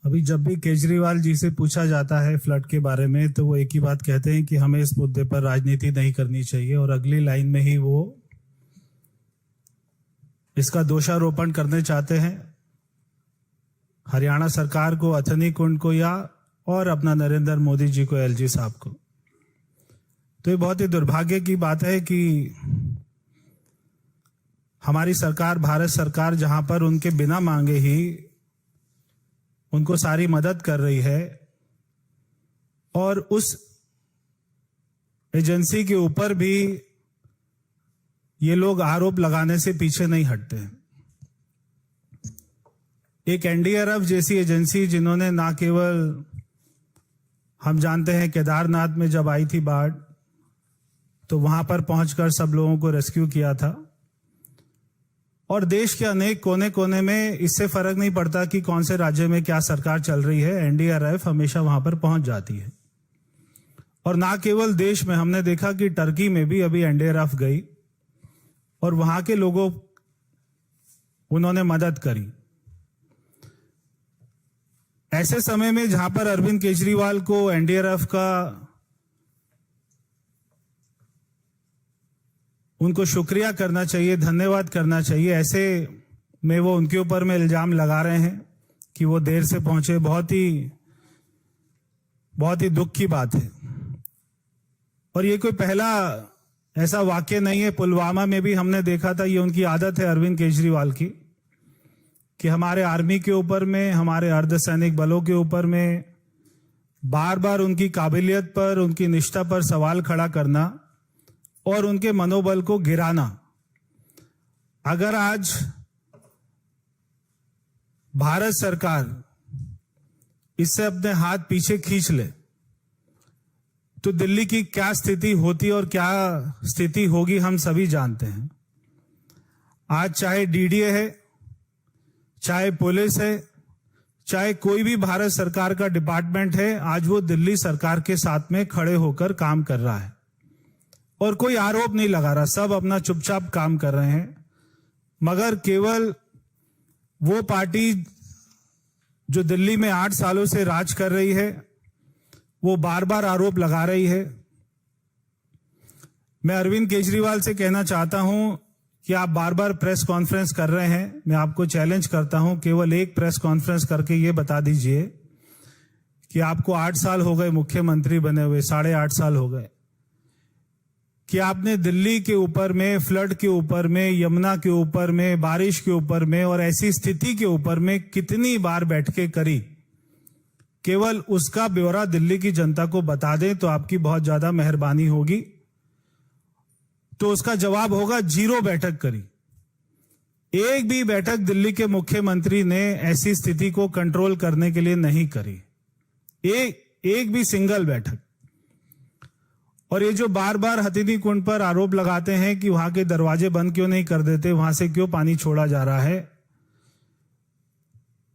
अभी जब भी केजरीवाल जी से पूछा जाता है फ्लड के बारे में तो वो एक ही बात कहते हैं कि हमें इस मुद्दे पर राजनीति नहीं करनी चाहिए, और अगली लाइन में ही वो इसका दोषारोपण करने चाहते हैं हरियाणा सरकार को, अथनी कुंड को, या और अपना नरेंद्र मोदी जी को, एलजी साहब को। तो ये बहुत ही दुर्भाग्य की बात है कि हमारी सरकार, भारत सरकार, जहां पर उनके बिना मांगे ही उनको सारी मदद कर रही है, और उस एजेंसी के ऊपर भी ये लोग आरोप लगाने से पीछे नहीं हटते। एक एनडीआरएफ जैसी एजेंसी जिन्होंने ना केवल, हम जानते हैं केदारनाथ में जब आई थी बाढ़ तो वहां पर पहुंचकर सब लोगों को रेस्क्यू किया था, और देश के अनेक कोने कोने में इससे फर्क नहीं पड़ता कि कौन से राज्य में क्या सरकार चल रही है, एनडीआरएफ हमेशा वहां पर पहुंच जाती है। और ना केवल देश में, हमने देखा कि टर्की में भी अभी एनडीआरएफ गई और वहां के लोगों उन्होंने मदद करी। ऐसे समय में जहां पर अरविंद केजरीवाल को एनडीआरएफ का उनको शुक्रिया करना चाहिए, धन्यवाद करना चाहिए, ऐसे में वो उनके ऊपर में इल्जाम लगा रहे हैं कि वो देर से पहुंचे। बहुत ही दुख की बात है। और ये कोई पहला ऐसा वाक्य नहीं है, पुलवामा में भी हमने देखा था। ये उनकी आदत है अरविंद केजरीवाल की कि हमारे आर्मी के ऊपर में, हमारे अर्धसैनिक बलों के ऊपर में बार बार उनकी काबिलियत पर, उनकी निष्ठा पर सवाल खड़ा करना और उनके मनोबल को गिराना। अगर आज भारत सरकार इससे अपने हाथ पीछे खींच ले तो दिल्ली की क्या स्थिति होती और क्या स्थिति होगी हम सभी जानते हैं। आज चाहे डीडीए है, चाहे पुलिस है, चाहे कोई भी भारत सरकार का डिपार्टमेंट है, आज वो दिल्ली सरकार के साथ में खड़े होकर काम कर रहा है और कोई आरोप नहीं लगा रहा। सब अपना चुपचाप काम कर रहे हैं। मगर केवल वो पार्टी जो दिल्ली में 8 सालों से राज कर रही है, वो बार बार आरोप लगा रही है। मैं अरविंद केजरीवाल से कहना चाहता हूं कि आप बार बार प्रेस कॉन्फ्रेंस कर रहे हैं। मैं आपको चैलेंज करता हूं, केवल एक प्रेस कॉन्फ्रेंस करके ये बता दीजिए कि आपको 8 साल हो गए मुख्यमंत्री बने हुए, 8.5 साल हो गए, कि आपने दिल्ली के ऊपर में, फ्लड के ऊपर में, यमुना के ऊपर में, बारिश के ऊपर में और ऐसी स्थिति के ऊपर में कितनी बार बैठकें करी। केवल उसका ब्यौरा दिल्ली की जनता को बता दें तो आपकी बहुत ज्यादा मेहरबानी होगी। तो उसका जवाब होगा 0 बैठक करी। एक भी बैठक दिल्ली के मुख्यमंत्री ने ऐसी स्थिति को कंट्रोल करने के लिए नहीं करी, एक भी सिंगल बैठक। और ये जो बार बार हथिनी कुंड पर आरोप लगाते हैं कि वहां के दरवाजे बंद क्यों नहीं कर देते, वहां से क्यों पानी छोड़ा जा रहा है।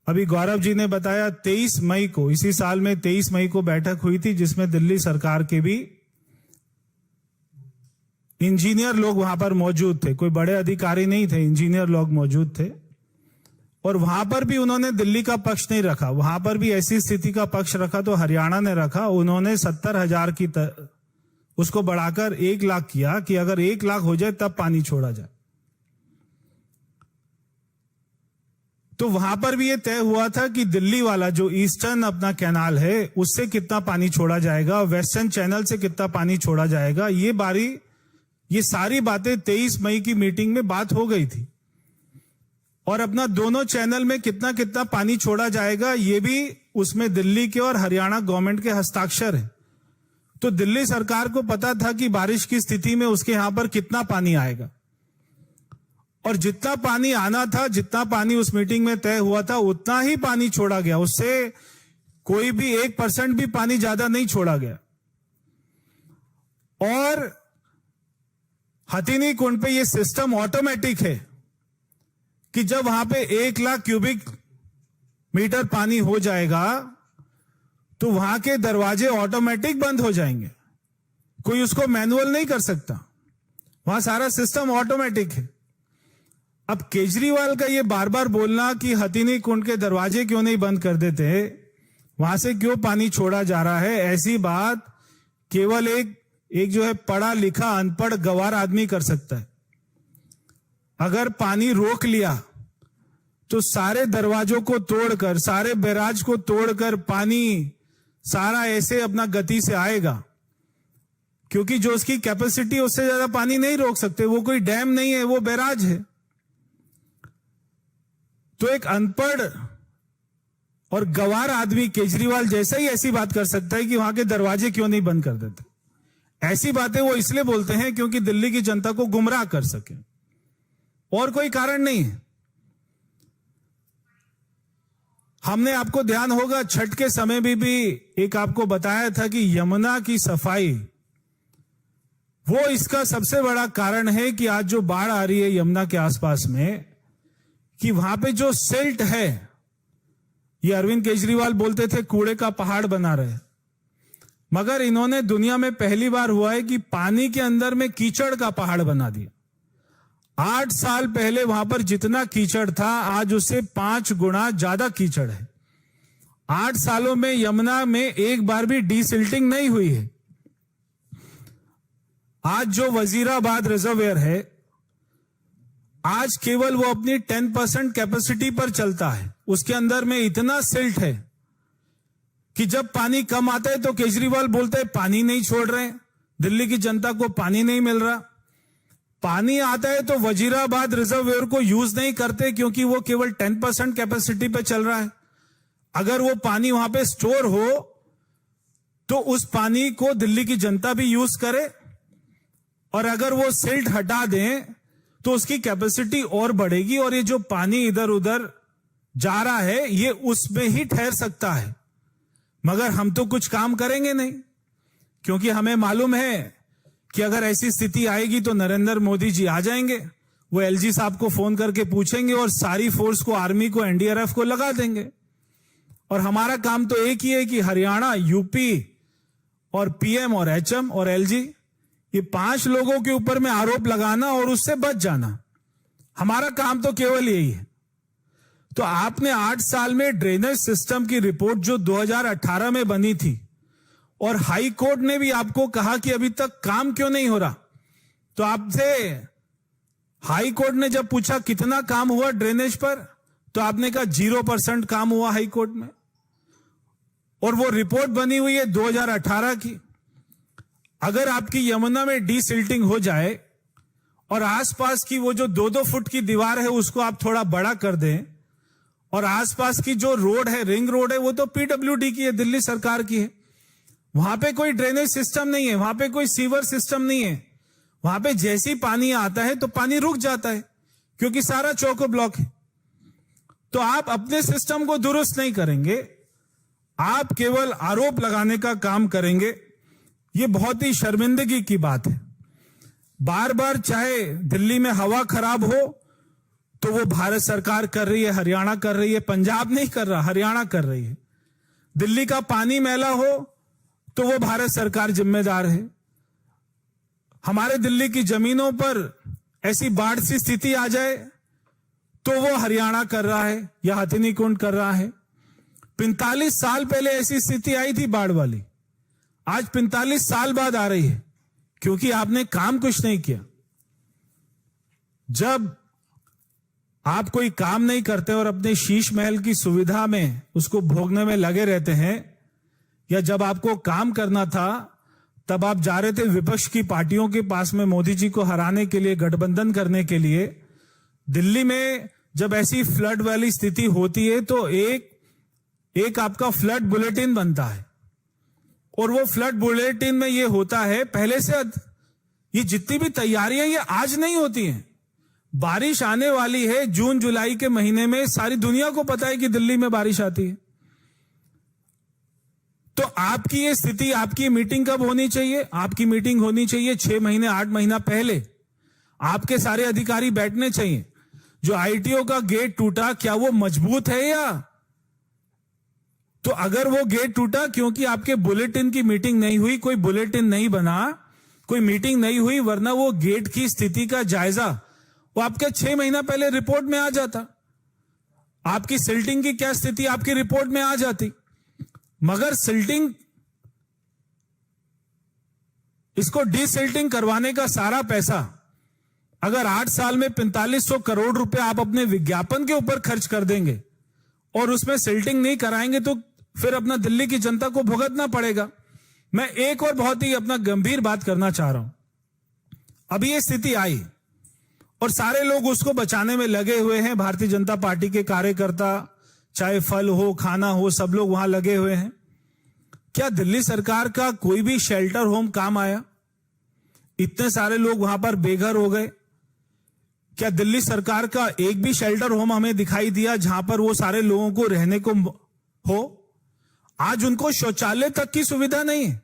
अभी गौरव जी ने बताया 23 मई को, इसी साल में 23 मई को बैठक हुई थी जिसमें दिल्ली सरकार के भी इंजीनियर लोग वहां पर मौजूद थे। कोई बड़े अधिकारी नहीं थे, इंजीनियर लोग मौजूद थे। और वहां पर भी उन्होंने दिल्ली का पक्ष नहीं रखा, वहां पर भी ऐसी स्थिति का पक्ष रखा तो हरियाणा ने रखा। उन्होंने 70,000 की उसको बढ़ाकर 1 लाख किया कि अगर 1 लाख हो जाए तब पानी छोड़ा जाए। तो वहां पर भी ये तय हुआ था कि दिल्ली वाला जो ईस्टर्न अपना कैनाल है उससे कितना पानी छोड़ा जाएगा, वेस्टर्न चैनल से कितना पानी छोड़ा जाएगा। ये सारी बातें 23 मई की मीटिंग में बात हो गई थी। और अपना दोनों चैनल में कितना कितना पानी छोड़ा जाएगा ये भी उसमें दिल्ली के और हरियाणा गवर्नमेंट के हस्ताक्षर है। तो दिल्ली सरकार को पता था कि बारिश की स्थिति में उसके यहां पर कितना पानी आएगा, और जितना पानी आना था, जितना पानी उस मीटिंग में तय हुआ था उतना ही पानी छोड़ा गया। उससे कोई भी 1% भी पानी ज्यादा नहीं छोड़ा गया। और हथिनी कुंड पे ये सिस्टम ऑटोमेटिक है कि जब वहां पे 1 लाख क्यूबिक मीटर पानी हो जाएगा तो वहां के दरवाजे ऑटोमेटिक बंद हो जाएंगे। कोई उसको मैनुअल नहीं कर सकता, वहां सारा सिस्टम ऑटोमेटिक है। अब केजरीवाल का ये बार बार बोलना कि हथिनी कुंड के दरवाजे क्यों नहीं बंद कर देते, वहां से क्यों पानी छोड़ा जा रहा है? ऐसी बात केवल एक जो है पढ़ा लिखा अनपढ़ गंवार आदमी कर सकता है। अगर पानी रोक लिया तो सारे दरवाजों को तोड़कर, सारे बैराज को तोड़कर पानी सारा ऐसे अपना गति से आएगा, क्योंकि जो उसकी कैपेसिटी उससे ज्यादा पानी नहीं रोक सकते। वो कोई डैम नहीं है, वो बैराज है। तो एक अनपढ़ और गंवार आदमी केजरीवाल जैसा ही ऐसी बात कर सकता है कि वहां के दरवाजे क्यों नहीं बंद कर देते। ऐसी बातें वो इसलिए बोलते हैं क्योंकि दिल्ली की जनता को गुमराह कर सके, और कोई कारण नहीं है। हमने, आपको ध्यान होगा, छठ के समय भी एक आपको बताया था कि यमुना की सफाई वो इसका सबसे बड़ा कारण है कि आज जो बाढ़ आ रही है यमुना के आसपास में, कि वहां पे जो सिल्ट है, ये अरविंद केजरीवाल बोलते थे कूड़े का पहाड़ बना रहे, मगर इन्होंने दुनिया में पहली बार हुआ है कि पानी के अंदर में कीचड़ का पहाड़ बना दिया। 8 साल पहले वहां पर जितना कीचड़ था, आज उससे 5 गुना ज्यादा कीचड़ है। 8 सालों में यमुना में एक बार भी डीसिल्टिंग नहीं हुई है। आज जो वजीराबाद रिजर्वेयर है, आज केवल वो अपनी 10% कैपेसिटी पर चलता है। उसके अंदर में इतना सिल्ट है कि जब पानी कम आता है तो केजरीवाल बोलते हैं पानी नहीं छोड़ रहे हैं, दिल्ली की जनता को पानी नहीं मिल रहा। पानी आता है तो वजीराबाद रिजर्वेयर को यूज नहीं करते क्योंकि वो केवल 10% कैपेसिटी पे चल रहा है। अगर वो पानी वहां पे स्टोर हो तो उस पानी को दिल्ली की जनता भी यूज करे, और अगर वो सिल्ट हटा दें तो उसकी कैपेसिटी और बढ़ेगी, और ये जो पानी इधर उधर जा रहा है ये उसमें ही ठहर सकता है। मगर हम तो कुछ काम करेंगे नहीं, क्योंकि हमें मालूम है कि अगर ऐसी स्थिति आएगी तो नरेंद्र मोदी जी आ जाएंगे, वो एलजी साहब को फोन करके पूछेंगे और सारी फोर्स को, आर्मी को, एनडीआरएफ को लगा देंगे। और हमारा काम तो एक ही है कि हरियाणा, यूपी और पीएम और एचएम और एलजी, ये 5 लोगों के ऊपर में आरोप लगाना और उससे बच जाना। हमारा काम तो केवल यही है। तो आपने 8 साल में ड्रेनेज सिस्टम की रिपोर्ट जो 2018 में बनी थी, और हाई कोर्ट ने भी आपको कहा कि अभी तक काम क्यों नहीं हो रहा, तो आपसे हाई कोर्ट ने जब पूछा कितना काम हुआ ड्रेनेज पर, तो आपने कहा 0% काम हुआ हाई कोर्ट में। और वो रिपोर्ट बनी हुई है 2018 की। अगर आपकी यमुना में डीसिल्टिंग हो जाए और आसपास की वो जो 2-2 फुट की दीवार है उसको आप थोड़ा बड़ा कर दें, और आसपास की जो रोड है, रिंग रोड है, वो तो पीडब्ल्यूडी की है, दिल्ली सरकार की है। वहां पे कोई ड्रेनेज सिस्टम नहीं है, वहां पे कोई सीवर सिस्टम नहीं है। वहां पे जैसी पानी आता है तो पानी रुक जाता है, क्योंकि सारा चौको ब्लॉक है। तो आप अपने सिस्टम को दुरुस्त नहीं करेंगे, आप केवल आरोप लगाने का काम करेंगे। ये बहुत ही शर्मिंदगी की बात है। बार बार चाहे दिल्ली में हवा खराब हो तो वो भारत सरकार कर रही है, हरियाणा कर रही है, पंजाब नहीं कर रहा, हरियाणा कर रही है। दिल्ली का पानी मैला हो तो वो भारत सरकार जिम्मेदार है। हमारे दिल्ली की जमीनों पर ऐसी बाढ़ सी स्थिति आ जाए तो वो हरियाणा कर रहा है या हथिनी कुंड कर रहा है। 45 साल पहले ऐसी स्थिति आई थी बाढ़ वाली, आज 45 साल बाद आ रही है, क्योंकि आपने काम कुछ नहीं किया। जब आप कोई काम नहीं करते और अपने शीश महल की सुविधा में उसको भोगने में लगे रहते हैं, या जब आपको काम करना था तब आप जा रहे थे विपक्ष की पार्टियों के पास में मोदी जी को हराने के लिए, गठबंधन करने के लिए। दिल्ली में जब ऐसी फ्लड वाली स्थिति होती है तो एक आपका फ्लड बुलेटिन बनता है, और वो फ्लड बुलेटिन में ये होता है पहले से, ये जितनी भी तैयारियां ये आज नहीं होती हैं। बारिश आने वाली है जून जुलाई के महीने में, सारी दुनिया को पता है कि दिल्ली में बारिश आती है। तो आपकी ये स्थिति, आपकी मीटिंग कब होनी चाहिए? आपकी मीटिंग होनी चाहिए 6 महीने 8 महीना पहले। आपके सारे अधिकारी बैठने चाहिए। जो आईटीओ का गेट टूटा, क्या वो मजबूत है या? तो अगर वो गेट टूटा क्योंकि आपके बुलेटिन की मीटिंग नहीं हुई, कोई बुलेटिन नहीं बना, कोई मीटिंग नहीं हुई, वरना वो गेट की स्थिति का जायजा वो आपके 6 महीना पहले रिपोर्ट में आ जाता। आपकी सिल्टिंग की क्या स्थिति आपकी रिपोर्ट में आ जाती। मगर सिल्टिंग, इसको डीसिल्टिंग करवाने का सारा पैसा अगर 8 साल में 4500 करोड़ रुपए आप अपने विज्ञापन के ऊपर खर्च कर देंगे और उसमें सिल्टिंग नहीं कराएंगे तो फिर अपना दिल्ली की जनता को भुगतना पड़ेगा। मैं एक और बहुत ही अपना गंभीर बात करना चाह रहा हूं। अभी ये स्थिति आई और सारे लोग उसको बचाने में लगे हुए हैं। भारतीय जनता पार्टी के कार्यकर्ता, चाहे फल हो, खाना हो, सब लोग वहां लगे हुए हैं। क्या दिल्ली सरकार का कोई भी शेल्टर होम काम आया? इतने सारे लोग वहां पर बेघर हो गए। क्या दिल्ली सरकार का एक भी शेल्टर होम हमें दिखाई दिया जहां पर वो सारे लोगों को रहने को हो? आज उनको शौचालय तक की सुविधा नहीं है।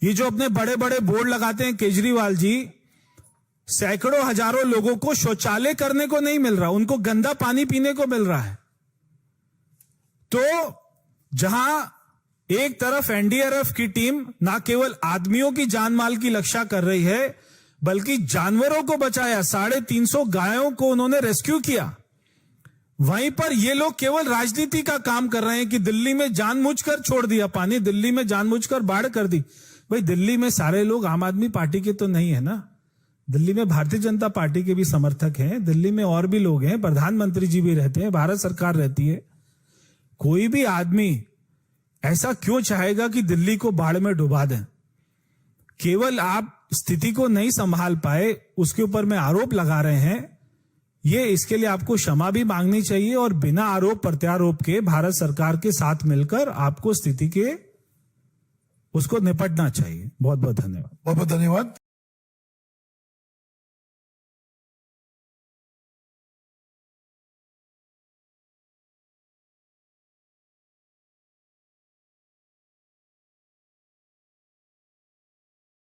ये जो अपने बड़े बड़े बोर्ड लगाते हैं केजरीवाल जी, सैकड़ों हजारों लोगों को शौचालय करने को नहीं मिल रहा, उनको गंदा पानी पीने को मिल रहा है। तो जहां एक तरफ एनडीआरएफ की टीम ना केवल आदमियों की जान माल की रक्षा कर रही है बल्कि जानवरों को बचाया, 350 गायों को उन्होंने रेस्क्यू किया, वहीं पर ये लोग केवल राजनीति का काम कर रहे हैं कि दिल्ली में जानबूझकर छोड़ दिया पानी, दिल्ली में जानबूझकर बाढ़ कर दी। भाई दिल्ली में सारे लोग आम आदमी पार्टी के तो नहीं है ना, दिल्ली में भारतीय जनता पार्टी के भी समर्थक हैं, दिल्ली में और भी लोग हैं, प्रधानमंत्री जी भी रहते हैं, भारत सरकार रहती है। कोई भी आदमी ऐसा क्यों चाहेगा कि दिल्ली को बाढ़ में डुबा दें? केवल आप स्थिति को नहीं संभाल पाए उसके ऊपर में आरोप लगा रहे हैं। ये इसके लिए आपको क्षमा भी मांगनी चाहिए और बिना आरोप प्रत्यारोप के भारत सरकार के साथ मिलकर आपको स्थिति के उसको निपटना चाहिए। बहुत बहुत धन्यवाद। बहुत बहुत धन्यवाद।